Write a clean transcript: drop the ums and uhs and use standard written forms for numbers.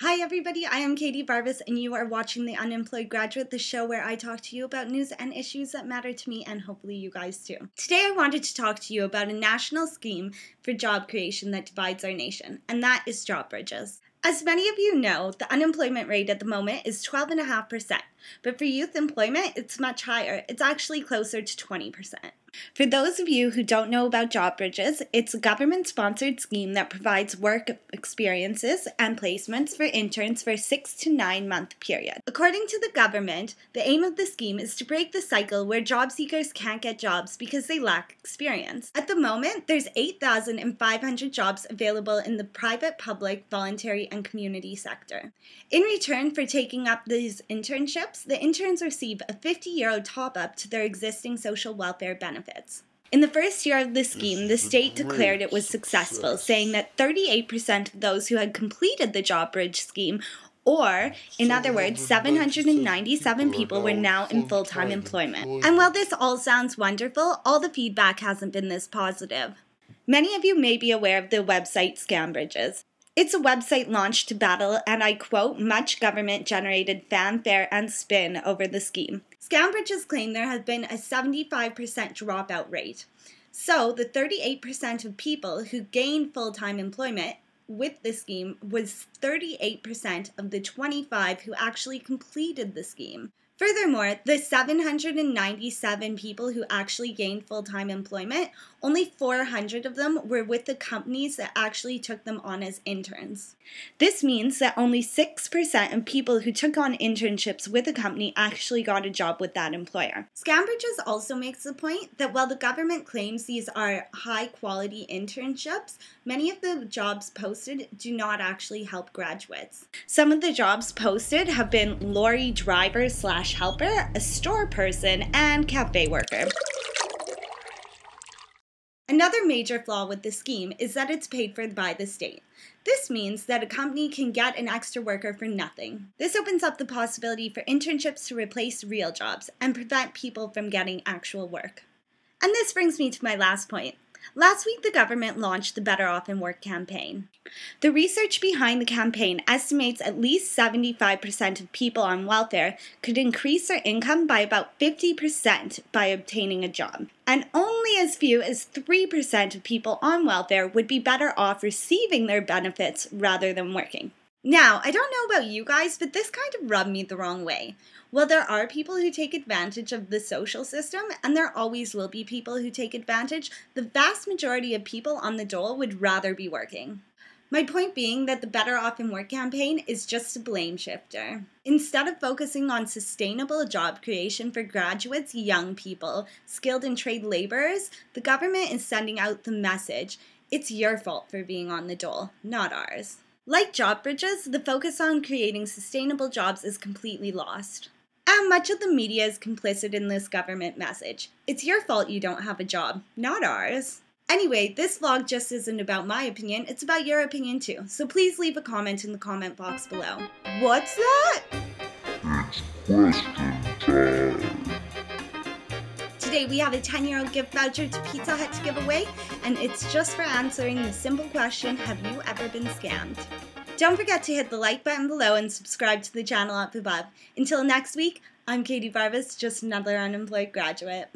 Hi everybody, I am Katie Varvos and you are watching the Unemployed Graduate, the show where I talk to you about news and issues that matter to me and hopefully you guys too. Today I wanted to talk to you about a national scheme for job creation that divides our nation, and that is JobBridges. As many of you know, the unemployment rate at the moment is 12.5%, but for youth employment it's much higher. It's actually closer to 20%. For those of you who don't know about JobBridges, it's a government-sponsored scheme that provides work experiences and placements for interns for a 6 to 9 month period. According to the government, the aim of the scheme is to break the cycle where job seekers can't get jobs because they lack experience. At the moment, there's 8,500 jobs available in the private, public, voluntary, and community sector. In return for taking up these internships, the interns receive a €50 top-up to their existing social welfare benefits. In the first year of the scheme, the state declared it was successful, saying that 38% of those who had completed the JobBridge scheme, or, in other words, 797 people were now in full-time employment. And while this all sounds wonderful, all the feedback hasn't been this positive. Many of you may be aware of the website ScamBridges. It's a website launched to battle, and I quote, much government-generated fanfare and spin over the scheme. ScamBridges claim there has been a 75% dropout rate. So, the 38% of people who gained full-time employment with the scheme was 38% of the 25 who actually completed the scheme. Furthermore, the 797 people who actually gained full-time employment, only 400 of them were with the companies that actually took them on as interns. This means that only 6% of people who took on internships with a company actually got a job with that employer. ScamBridges also makes the point that while the government claims these are high-quality internships, many of the jobs posted do not actually help graduates. Some of the jobs posted have been lorry driver/helper, a store person, and cafe worker. Another major flaw with the scheme is that it's paid for by the state. This means that a company can get an extra worker for nothing. This opens up the possibility for internships to replace real jobs and prevent people from getting actual work. And this brings me to my last point. Last week, the government launched the Better Off in Work campaign. The research behind the campaign estimates at least 75% of people on welfare could increase their income by about 50% by obtaining a job. And only as few as 3% of people on welfare would be better off receiving their benefits rather than working. Now, I don't know about you guys, but this kind of rubbed me the wrong way. Well, there are people who take advantage of the social system, and there always will be people who take advantage. The vast majority of people on the dole would rather be working. My point being that the Better Off in Work campaign is just a blame shifter. Instead of focusing on sustainable job creation for graduates, young people, skilled and trade laborers, the government is sending out the message, it's your fault for being on the dole, not ours. Like JobBridges, the focus on creating sustainable jobs is completely lost. And much of the media is complicit in this government message. It's your fault you don't have a job, not ours. Anyway, this vlog just isn't about my opinion, it's about your opinion too. So please leave a comment in the comment box below. What's that? It's question time. Today we have a 10-year gift voucher to Pizza Hut to give away, and it's just for answering the simple question, have you ever been scammed? Don't forget to hit the like button below and subscribe to the channel up above. Until next week, I'm Katie Varvos, just another unemployed graduate.